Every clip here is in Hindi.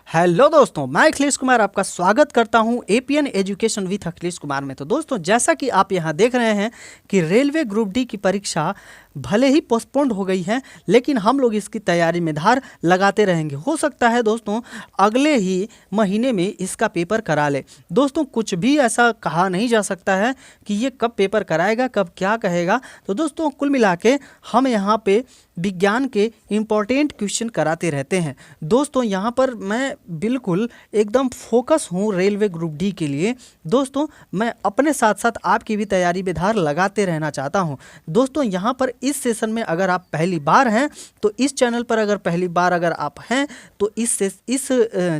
हेलो दोस्तों, मैं अखिलेश कुमार आपका स्वागत करता हूं APN education with Akhilesh Kumar में। तो दोस्तों, जैसा कि आप यहां देख रहे हैं कि रेलवे ग्रुप डी की परीक्षा भले ही पोस्टपोन्ड हो गई है, लेकिन हम लोग इसकी तैयारी में धार लगाते रहेंगे। हो सकता है दोस्तों अगले ही महीने में इसका पेपर करा ले। दोस्तों, कुछ भी ऐसा कहा नहीं जा सकता है कि ये कब पेपर कराएगा, कब क्या कहेगा। तो दोस्तों, कुल मिला के हम यहाँ पे विज्ञान के इम्पोर्टेंट क्वेश्चन कराते रहते हैं। दोस्तों, यहाँ पर मैं बिल्कुल एकदम फोकस हूँ रेलवे ग्रुप डी के लिए। दोस्तों, मैं अपने साथ साथ आपकी भी तैयारी में धार लगाते रहना चाहता हूँ। दोस्तों, यहाँ पर इस सेशन में अगर आप पहली बार हैं तो इस चैनल पर अगर पहली बार अगर आप हैं तो इस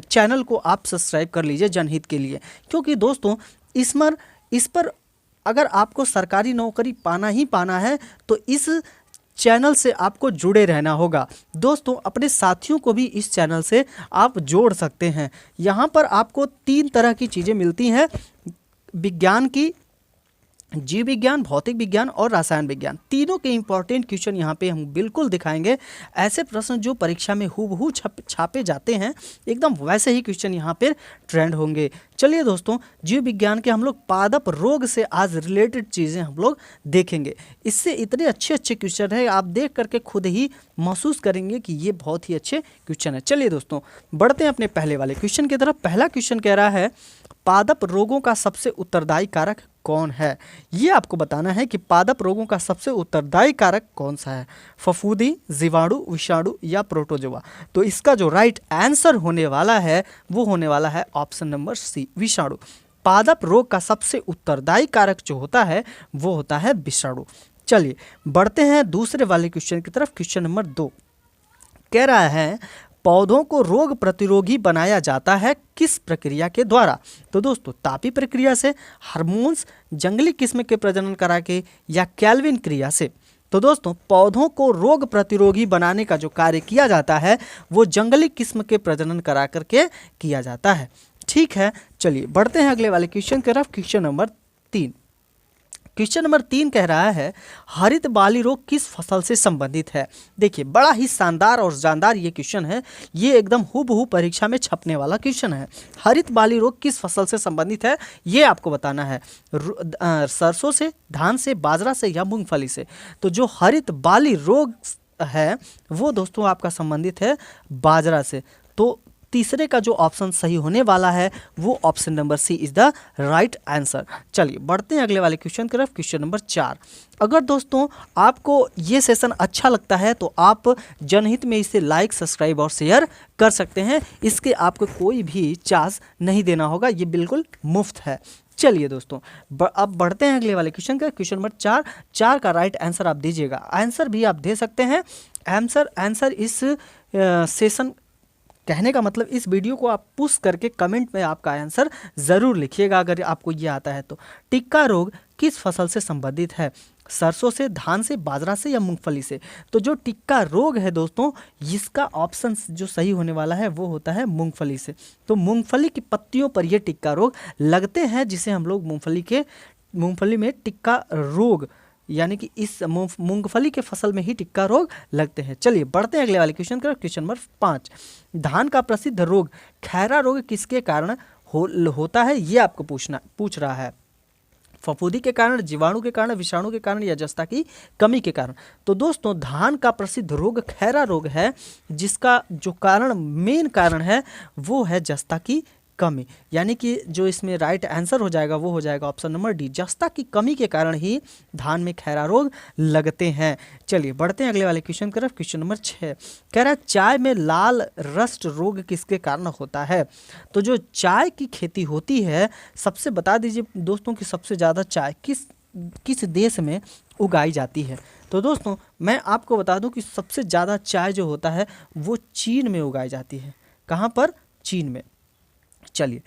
चैनल को आप सब्सक्राइब कर लीजिए जनहित के लिए। क्योंकि दोस्तों इस पर अगर आपको सरकारी नौकरी पाना ही पाना है तो इस चैनल से आपको जुड़े रहना होगा। दोस्तों, अपने साथियों को भी इस चैनल से आप जोड़ सकते हैं। यहाँ पर आपको 3 तरह की चीज़ें मिलती हैं, विज्ञान की, जीव विज्ञान, भौतिक विज्ञान और रसायन विज्ञान। तीनों के इंपॉर्टेंट क्वेश्चन यहाँ पे हम बिल्कुल दिखाएंगे। ऐसे प्रश्न जो परीक्षा में हूबहू छापे जाते हैं, एकदम वैसे ही क्वेश्चन यहाँ पे ट्रेंड होंगे। चलिए दोस्तों, जीव विज्ञान के हम लोग पादप रोग से आज रिलेटेड चीज़ें हम लोग देखेंगे। इससे इतने अच्छे अच्छे क्वेश्चन है, आप देख करके खुद ही महसूस करेंगे कि ये बहुत ही अच्छे क्वेश्चन है। चलिए दोस्तों, बढ़ते हैं अपने पहले वाले क्वेश्चन की तरफ। पहला क्वेश्चन कह रहा है, पादप रोगों का सबसे उत्तरदायी कारक कौन है? ये आपको बताना है कि पादप रोगों का सबसे उत्तरदायी कारक कौन सा है, फफूंदी, जीवाणु, विषाणु या प्रोटोजोआ। तो इसका जो राइट आंसर होने वाला है वो होने वाला है ऑप्शन नंबर सी, विषाणु। पादप रोग का सबसे उत्तरदायी कारक जो होता है वो होता है विषाणु। चलिए बढ़ते हैं दूसरे वाले क्वेश्चन की तरफ। क्वेश्चन नंबर 2 कह रहा है, पौधों को रोग प्रतिरोधी बनाया जाता है किस प्रक्रिया के द्वारा? तो दोस्तों, तापी प्रक्रिया से, हार्मोन्स, जंगली किस्म के प्रजनन करा के या कैल्विन क्रिया से। तो दोस्तों, पौधों को रोग प्रतिरोधी बनाने का जो कार्य किया जाता है वो जंगली किस्म के प्रजनन करा करके किया जाता है। ठीक है, चलिए बढ़ते हैं अगले वाले क्वेश्चन की तरफ। Question number 3। क्वेश्चन नंबर 3 कह रहा है, हरित बाली रोग किस फसल से संबंधित है? देखिए, बड़ा ही शानदार और जानदार ये क्वेश्चन है। ये एकदम हूबहू परीक्षा में छपने वाला क्वेश्चन है। हरित बाली रोग किस फसल से संबंधित है ये आपको बताना है। सरसों से, धान से, बाजरा से या मूंगफली से। तो जो हरित बाली रोग है वो दोस्तों आपका संबंधित है बाजरा से। तो तीसरे का जो ऑप्शन सही होने वाला है वो option number C is the right answer. चलिए बढ़ते हैं अगले वाले क्वेश्चन की तरफ। Question number 4। अगर दोस्तों आपको ये सेशन अच्छा लगता है तो आप जनहित में इसे लाइक, सब्सक्राइब और शेयर कर सकते हैं। इसके आपको कोई भी चार्ज नहीं देना होगा, ये बिल्कुल मुफ्त है। चलिए दोस्तों, अब बढ़ते हैं अगले वाले क्वेश्चन का। क्वेश्चन नंबर 4 का राइट आंसर आप दीजिएगा। आंसर भी आप दे सकते हैं। आंसर इस सेशन, कहने का मतलब इस वीडियो को आप पुश करके कमेंट में आपका आंसर ज़रूर लिखिएगा अगर आपको ये आता है तो। टिक्का रोग किस फसल से संबंधित है? सरसों से, धान से, बाजरा से या मूंगफली से? तो जो टिक्का रोग है दोस्तों, इसका ऑप्शन जो सही होने वाला है वो होता है मूंगफली से। तो मूंगफली की पत्तियों पर ये टिक्का रोग लगते हैं, जिसे हम लोग मूंगफली में टिक्का रोग, यानी कि इस मूंगफली के फसल में ही टिक्का रोग लगते हैं। चलिए बढ़ते हैं अगले वाले क्वेश्चन का। Question number 5। धान का प्रसिद्ध रोग खैरा रोग किसके कारण होता है ये आपको पूछ रहा है। फफूंदी के कारण, जीवाणु के कारण, विषाणु के कारण या जस्ता की कमी के कारण? तो दोस्तों, धान का प्रसिद्ध रोग खैरा रोग है, जिसका जो मेन कारण है वो है जस्ता की कमी। यानी कि जो इसमें राइट आंसर हो जाएगा वो हो जाएगा ऑप्शन नंबर डी, जस्ता की कमी के कारण ही धान में खैरा रोग लगते हैं। चलिए बढ़ते हैं अगले वाले क्वेश्चन की तरफ। क्वेश्चन नंबर 6 कह रहा है, चाय में लाल रस्ट रोग किसके कारण होता है? तो जो चाय की खेती होती है, सबसे बता दीजिए दोस्तों कि सबसे ज़्यादा चाय किस देश में उगाई जाती है? तो दोस्तों, मैं आपको बता दूं कि सबसे ज़्यादा चाय जो होता है वो चीन में उगाई जाती है। कहाँ पर? चीन में। चलिए,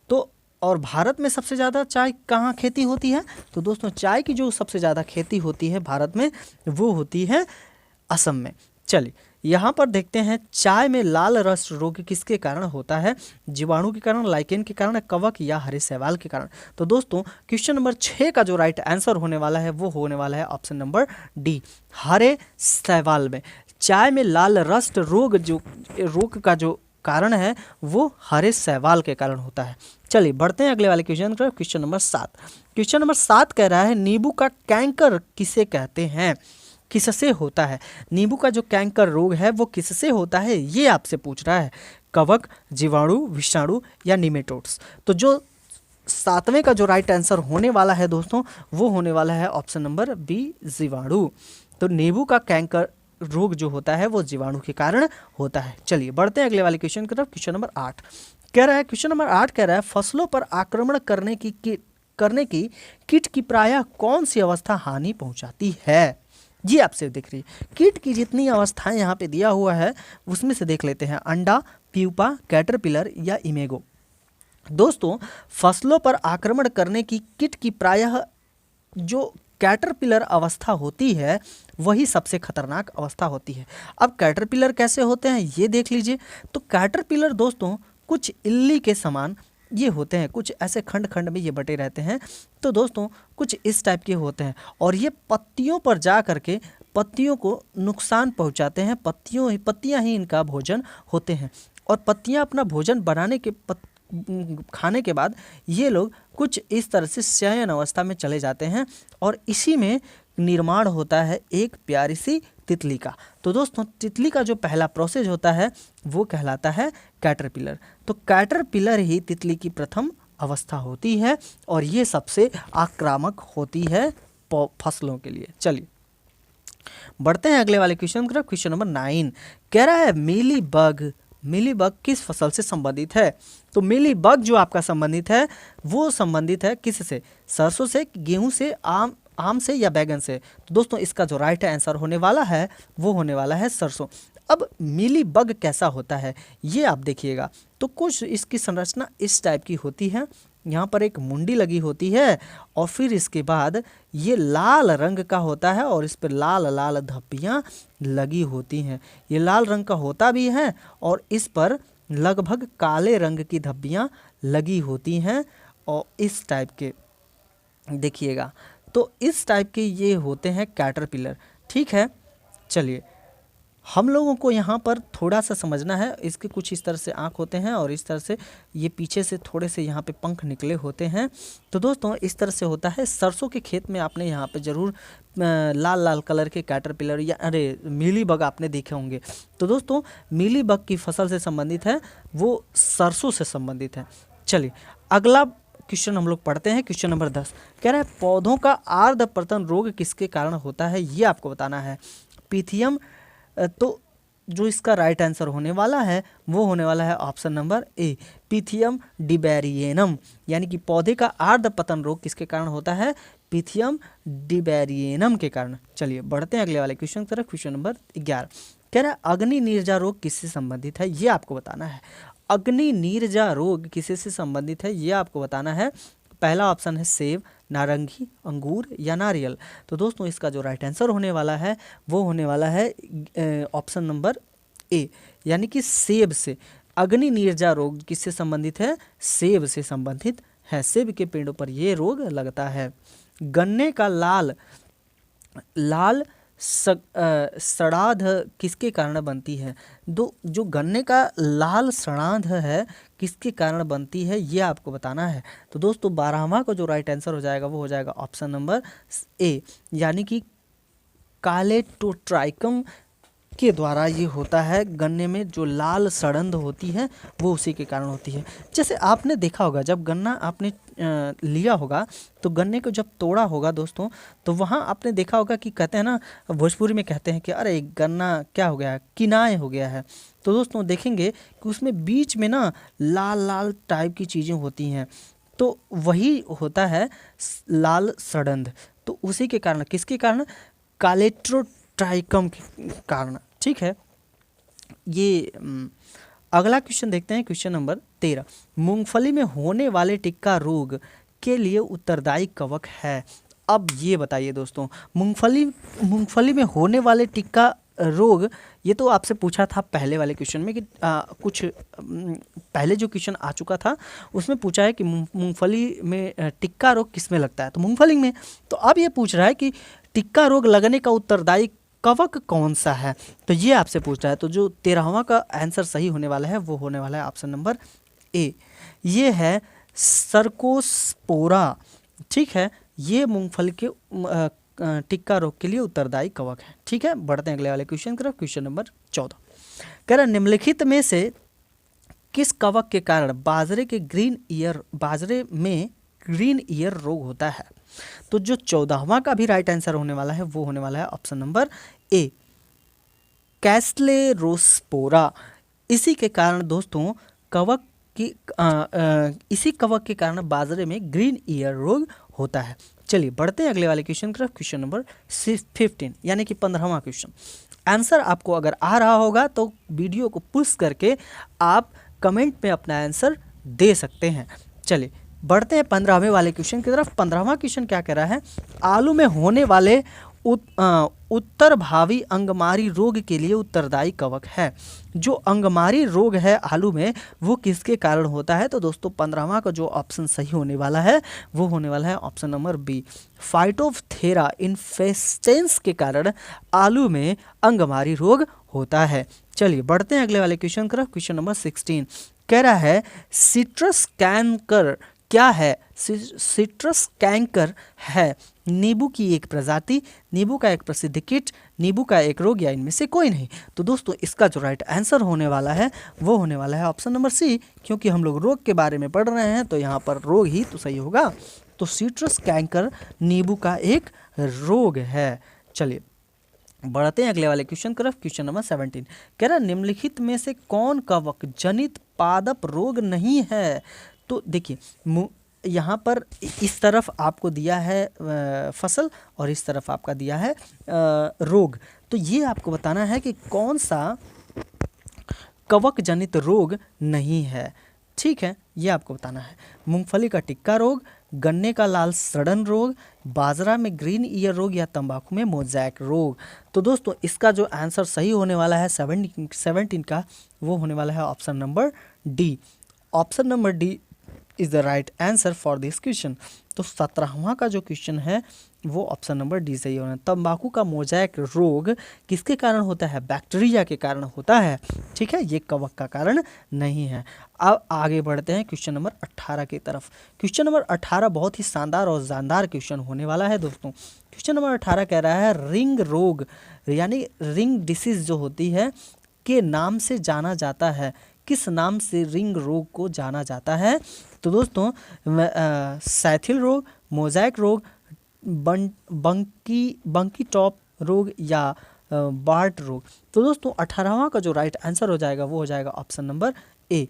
तो और भारत में सबसे ज़्यादा चाय कहाँ खेती होती है? तो दोस्तों, चाय की जो सबसे ज़्यादा खेती होती है भारत में वो होती है असम में। चलिए यहाँ पर देखते हैं, चाय में लाल रस रोग किसके कारण होता है? जीवाणु के कारण, लाइकेन के कारण, कवक या हरे शैवाल के कारण? तो दोस्तों, क्वेश्चन नंबर 6 का जो राइट आंसर होने वाला है वो होने वाला है ऑप्शन नंबर डी, हरे शैवाल में। चाय में लाल रस्ट रोग का जो कारण है वो हरे शैवाल के कारण होता है। चलिए बढ़ते हैं अगले वाले क्वेश्चन पर। Question number 7। क्वेश्चन नंबर 7 कह रहा है नींबू का कैंकर किसे कहते हैं, किससे होता है। नींबू का जो कैंकर रोग है वो किससे होता है, ये आपसे पूछ रहा है। कवक, जीवाणु, विषाणु या निमेटोड्स। तो जो 7वें का जो राइट आंसर होने वाला है दोस्तों, वो होने वाला है ऑप्शन नंबर बी, जीवाणु। तो नींबू का कैंकर रोग जो होता है वो जीवाणु के कारण होता है। चलिए बढ़ते हैं अगले वाले क्वेश्चन की तरफ। क्वेश्चन नंबर 8 कह रहा है, क्वेश्चन नंबर 8 कह रहा है फसलों पर आक्रमण करने की कीट की प्रायः कौन सी अवस्था हानि पहुंचाती है। ये आपसे दिख रही है। कीट की जितनी अवस्थाएं यहाँ पे दिया हुआ है उसमें से देख लेते हैं। अंडा, प्यूपा, कैटरपिलर या इमेगो। दोस्तों फसलों पर आक्रमण करने की कीट की प्रायः जो कैटरपिलर अवस्था होती है वही सबसे खतरनाक अवस्था होती है। अब कैटरपिलर कैसे होते हैं ये देख लीजिए। तो कैटरपिलर दोस्तों कुछ इल्ली के समान ये होते हैं, कुछ ऐसे खंड खंड में ये बटे रहते हैं। तो दोस्तों कुछ इस टाइप के होते हैं और ये पत्तियों पर जा करके पत्तियों को नुकसान पहुंचाते हैं। पत्तियां ही इनका भोजन होते हैं और पत्तियां अपना भोजन बनाने के खाने के बाद ये लोग कुछ इस तरह से शयन अवस्था में चले जाते हैं और इसी में निर्माण होता है एक प्यारी सी तितली का। तो दोस्तों तितली का जो पहला प्रोसेस होता है वो कहलाता है कैटरपिलर। तो कैटरपिलर ही तितली की प्रथम अवस्था होती है और ये सबसे आक्रामक होती है फसलों के लिए। चलिए बढ़ते हैं अगले वाले क्वेश्चन की तरफ। क्वेश्चन नंबर 9 कह रहा है मिली बग किस फसल से संबंधित है। तो मिली बग जो आपका संबंधित है वो संबंधित है किससे, सरसों से, गेहूं से, आम से या बैगन से। तो दोस्तों इसका जो राइट आंसर होने वाला है वो होने वाला है सरसों। अब मिली बग कैसा होता है ये आप देखिएगा। तो कुछ इसकी संरचना इस टाइप की होती है। यहाँ पर एक मुंडी लगी होती है और फिर इसके बाद ये लाल रंग का होता है और इस पर लाल लाल धब्बियाँ लगी होती हैं। ये लाल रंग का होता भी है और इस पर लगभग काले रंग की धब्बियाँ लगी होती हैं और इस टाइप के देखिएगा। तो इस टाइप के ये होते हैं कैटरपिलर। ठीक है, चलिए हम लोगों को यहाँ पर थोड़ा सा समझना है। इसके कुछ इस तरह से आँख होते हैं और इस तरह से ये पीछे से थोड़े से यहाँ पे पंख निकले होते हैं। तो दोस्तों इस तरह से होता है। सरसों के खेत में आपने यहाँ पे ज़रूर लाल लाल कलर के कैटरपिलर या मीली बग आपने देखे होंगे। तो दोस्तों मीली बग की फसल से संबंधित है, वो सरसों से संबंधित है। चलिए अगला क्वेश्चन हम लोग पढ़ते हैं। क्वेश्चन नंबर 10 कह रहा है पौधों का आर्द्र पतन रोग किसके कारण होता है, ये आपको बताना है। पिथियम। तो जो इसका राइट आंसर होने वाला है वो होने वाला है ऑप्शन नंबर ए, पिथियम डिबेरियनम। यानी कि पौधे का आर्द्र पतन रोग किसके कारण होता है, पिथियम डिबेरियनम के कारण। चलिए बढ़ते हैं अगले वाले क्वेश्चन की तरफ। क्वेश्चन नंबर 11 कह रहा है अग्नि नीरजा रोग किससे संबंधित है, ये आपको बताना है। अग्नि नीरजा रोग किससे संबंधित है ये आपको बताना है। पहला ऑप्शन है सेब, नारंगी, अंगूर या नारियल। तो दोस्तों इसका जो राइट आंसर होने वाला है वो होने वाला है ऑप्शन नंबर ए, यानी कि सेब से। अग्नि नीरजा रोग किससे संबंधित है, सेब से संबंधित है। सेब के पेड़ों पर ये रोग लगता है। गन्ने का लाल सड़ाध किसके कारण बनती है। जो गन्ने का लाल सड़ाध है किसके कारण बनती है ये आपको बताना है। तो दोस्तों 12वां का जो राइट आंसर हो जाएगा वो हो जाएगा ऑप्शन नंबर ए, यानी कि कालेटोट्राइकम के द्वारा ये होता है। गन्ने में जो लाल सड़ंध होती है वो उसी के कारण होती है। जैसे आपने देखा होगा जब गन्ना आपने लिया होगा तो गन्ने को जब तोड़ा होगा दोस्तों तो वहाँ आपने देखा होगा कि कहते हैं ना, भोजपुरी में कहते हैं कि अरे गन्ना क्या हो गया है, किनाए हो गया है। तो दोस्तों देखेंगे कि उसमें बीच में ना लाल लाल टाइप की चीज़ें होती हैं, तो वही होता है लाल सड़ंध। तो उसी के कारण, किसके कारण, कालेटोट्राइकम के कारण। ठीक है, ये अगला क्वेश्चन देखते हैं। क्वेश्चन नंबर 13 मूंगफली में होने वाले टिक्का रोग के लिए उत्तरदायी कवक है। अब ये बताइए दोस्तों, मूंगफली में होने वाले टिक्का रोग, ये तो आपसे पूछा था पहले वाले क्वेश्चन में कि कुछ पहले जो क्वेश्चन आ चुका था उसमें पूछा है कि मूंगफली में टिक्का रोग किस में लगता है, तो मूंगफली में। तो अब ये पूछ रहा है कि टिक्का रोग लगने का उत्तरदायी कवक कौन सा है, तो ये आपसे पूछ रहा है। तो जो 13वां का आंसर सही होने वाला है वो होने वाला है ऑप्शन नंबर ए, ये है सर्कोस्पोरा। ठीक है, ये मूंगफली के टिक्का रोग के लिए उत्तरदायी कवक है। ठीक है, बढ़ते हैं अगले वाले क्वेश्चन की तरफ। क्वेश्चन नंबर 14 कह रहा है निम्नलिखित में से किस कवक के कारण बाजरे में ग्रीन ईयर रोग होता है। तो जो 14वां का भी राइट आंसर होने वाला है वो होने वाला है ऑप्शन नंबर ए, कैस्लेरोस्पोरा। इसी के कारण दोस्तों कवक की इसी कवक के कारण बाजरे में ग्रीन ईयर रोग होता है। चलिए बढ़ते हैं अगले वाले क्वेश्चन की तरफ। क्वेश्चन नंबर 15 यानी कि 15वां क्वेश्चन। आंसर आपको अगर आ रहा होगा तो वीडियो को पुश करके आप कमेंट में अपना आंसर दे सकते हैं। चलिए बढ़ते हैं 15वें वाले क्वेश्चन की तरफ। 15वां क्वेश्चन क्या कह रहा है, आलू में होने वाले उत्तर भावी अंगमारी रोग के लिए उत्तरदायी कवक है। जो अंगमारी रोग है आलू में वो किसके कारण होता है। तो दोस्तों 15वां का जो ऑप्शन सही होने वाला है वो होने वाला है ऑप्शन नंबर बी, फाइटोप्थेरा इन्फेस्टेंस के कारण आलू में अंगमारी रोग होता है। चलिए बढ़ते हैं अगले वाले क्वेश्चन की तरफ। क्वेश्चन नंबर 16 कह रहा है सिट्रस कैंकर क्या है। सिट्रस कैंकर है नींबू की एक प्रजाति, नींबू का एक प्रसिद्ध कीट, नींबू का एक रोग या इनमें से कोई नहीं। तो दोस्तों इसका जो राइट आंसर होने वाला है वो होने वाला है ऑप्शन नंबर सी, क्योंकि हम लोग रोग के बारे में पढ़ रहे हैं तो यहाँ पर रोग ही तो सही होगा। तो सिट्रस कैंकर नींबू का एक रोग है। चलिए बढ़ते हैं अगले वाले क्वेश्चन की तरफ। क्वेश्चन नंबर 17 कह रहा निम्नलिखित में से कौन कवक जनित पादप रोग नहीं है। तो देखिए यहाँ पर इस तरफ आपको दिया है फसल और इस तरफ आपका दिया है रोग। तो ये आपको बताना है कि कौन सा कवक जनित रोग नहीं है। ठीक है, ये आपको बताना है। मूंगफली का टिक्का रोग, गन्ने का लाल सड़न रोग, बाजरा में ग्रीन ईयर रोग या तंबाकू में मोज़ैक रोग। तो दोस्तों इसका जो आंसर सही होने वाला है 17 का वो होने वाला है option number D. Option number D is the right answer for this question. तो 17वां का जो क्वेश्चन है वो ऑप्शन नंबर डी सही होना है। तंबाकू का मोज़ैक रोग किसके कारण होता है, बैक्टीरिया के कारण होता है। ठीक है, ये कवक का कारण नहीं है। अब आगे बढ़ते हैं क्वेश्चन नंबर 18 की तरफ। क्वेश्चन नंबर 18 बहुत ही शानदार और जानदार क्वेश्चन होने वाला है दोस्तों। क्वेश्चन नंबर 18 कह रहा है रिंग रोग यानी रिंग डिसीज जो होती है के नाम से जाना जाता है। किस नाम से रिंग रोग को जाना जाता है। तो दोस्तों सैथिल रोग, मोज़ैक रोग, बंकी टॉप रोग या बार्ट रोग। तो दोस्तों 18वां का जो राइट आंसर हो जाएगा वो हो जाएगा ऑप्शन नंबर ए,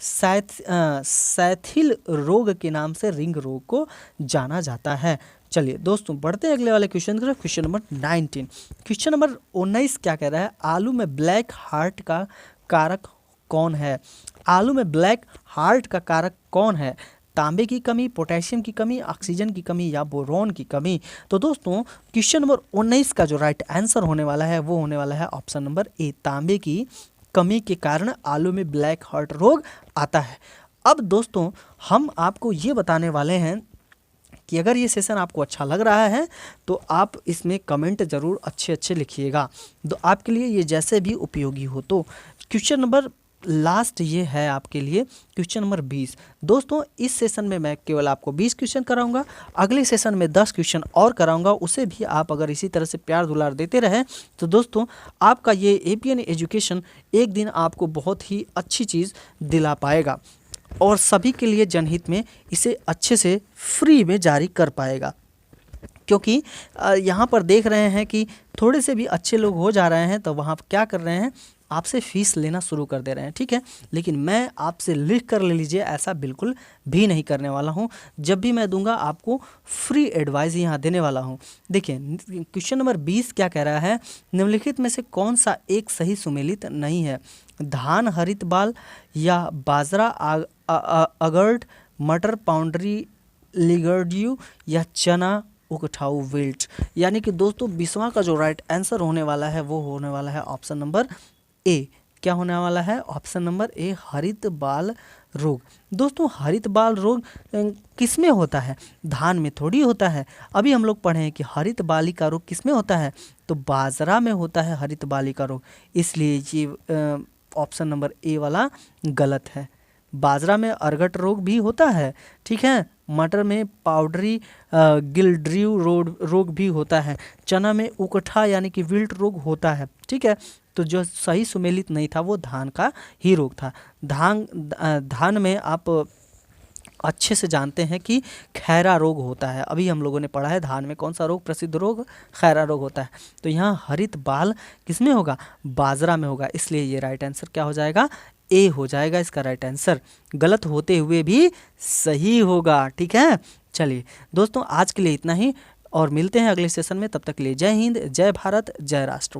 सैथिल रोग के नाम से रिंग रोग को जाना जाता है। चलिए दोस्तों बढ़ते हैं अगले वाले क्वेश्चन की तरफ। Question number 19। क्वेश्चन नंबर 19 क्या कह रहा है, आलू में ब्लैक हार्ट का कारक कौन है। आलू में ब्लैक हार्ट का कारक कौन है। तांबे की कमी, पोटेशियम की कमी, ऑक्सीजन की कमी या बोरॉन की कमी। तो दोस्तों क्वेश्चन नंबर 19 का जो राइट आंसर होने वाला है वो होने वाला है ऑप्शन नंबर ए, तांबे की कमी के कारण आलू में ब्लैक हार्ट रोग आता है। अब दोस्तों हम आपको ये बताने वाले हैं कि अगर ये सेशन आपको अच्छा लग रहा है तो आप इसमें कमेंट ज़रूर अच्छे लिखिएगा, तो आपके लिए ये जैसे भी उपयोगी हो। तो क्वेश्चन नंबर लास्ट ये है आपके लिए क्वेश्चन नंबर 20। दोस्तों इस सेशन में मैं केवल आपको 20 क्वेश्चन कराऊंगा, अगले सेशन में 10 क्वेश्चन और कराऊंगा। उसे भी आप अगर इसी तरह से प्यार दुलार देते रहें तो दोस्तों आपका ये एपीएन एजुकेशन एक दिन आपको बहुत ही अच्छी चीज़ दिला पाएगा और सभी के लिए जनहित में इसे अच्छे से फ्री में जारी कर पाएगा। क्योंकि यहाँ पर देख रहे हैं कि थोड़े से भी अच्छे लोग हो जा रहे हैं तो वहाँ क्या कर रहे हैं, आपसे फ़ीस लेना शुरू कर दे रहे हैं। ठीक है, लेकिन मैं आपसे लिख कर ले लीजिए ऐसा बिल्कुल भी नहीं करने वाला हूँ। जब भी मैं दूंगा आपको फ्री एडवाइस यहाँ देने वाला हूँ। देखिए क्वेश्चन नंबर 20 क्या कह रहा है, निम्नलिखित में से कौन सा एक सही सुमेलित नहीं है। धान हरित बाल या बाजरा अगर्ट, मटर पाउंड्री लिगर्ड्यू या चना उकठाऊ विल्ट। यानी कि दोस्तों 20वां का जो राइट आंसर होने वाला है वो होने वाला है ऑप्शन नंबर ए, क्या होने वाला है? ऑप्शन नंबर ए हरित बाल रोग। दोस्तों हरित बाल रोग किस में होता है? धान में थोड़ी होता है। अभी हम लोग पढ़े हैं कि हरित बालिका रोग किस में होता है? तो बाजरा में होता है हरित बालिका रोग, इसलिए ये ऑप्शन नंबर ए वाला गलत है। बाजरा में अर्गट रोग भी होता है, ठीक है। मटर में पाउडरी गिल्ड्रीव रोग भी होता है। चना में उकठा यानी कि विल्ट रोग होता है, ठीक है। तो जो सही सुमेलित नहीं था वो धान का ही रोग था। धान में आप अच्छे से जानते हैं कि खैरा रोग होता है। अभी हम लोगों ने पढ़ा है धान में कौन सा रोग प्रसिद्ध रोग? खैरा रोग होता है। तो यहाँ हरित बाल किस में होगा? बाजरा में होगा, इसलिए ये राइट आंसर क्या हो जाएगा? ए हो जाएगा इसका राइट आंसर। गलत होते हुए भी सही होगा, ठीक है। चलिए दोस्तों आज के लिए इतना ही और मिलते हैं अगले सेशन में। तब तक के लिए जय हिंद, जय भारत, जय राष्ट्र।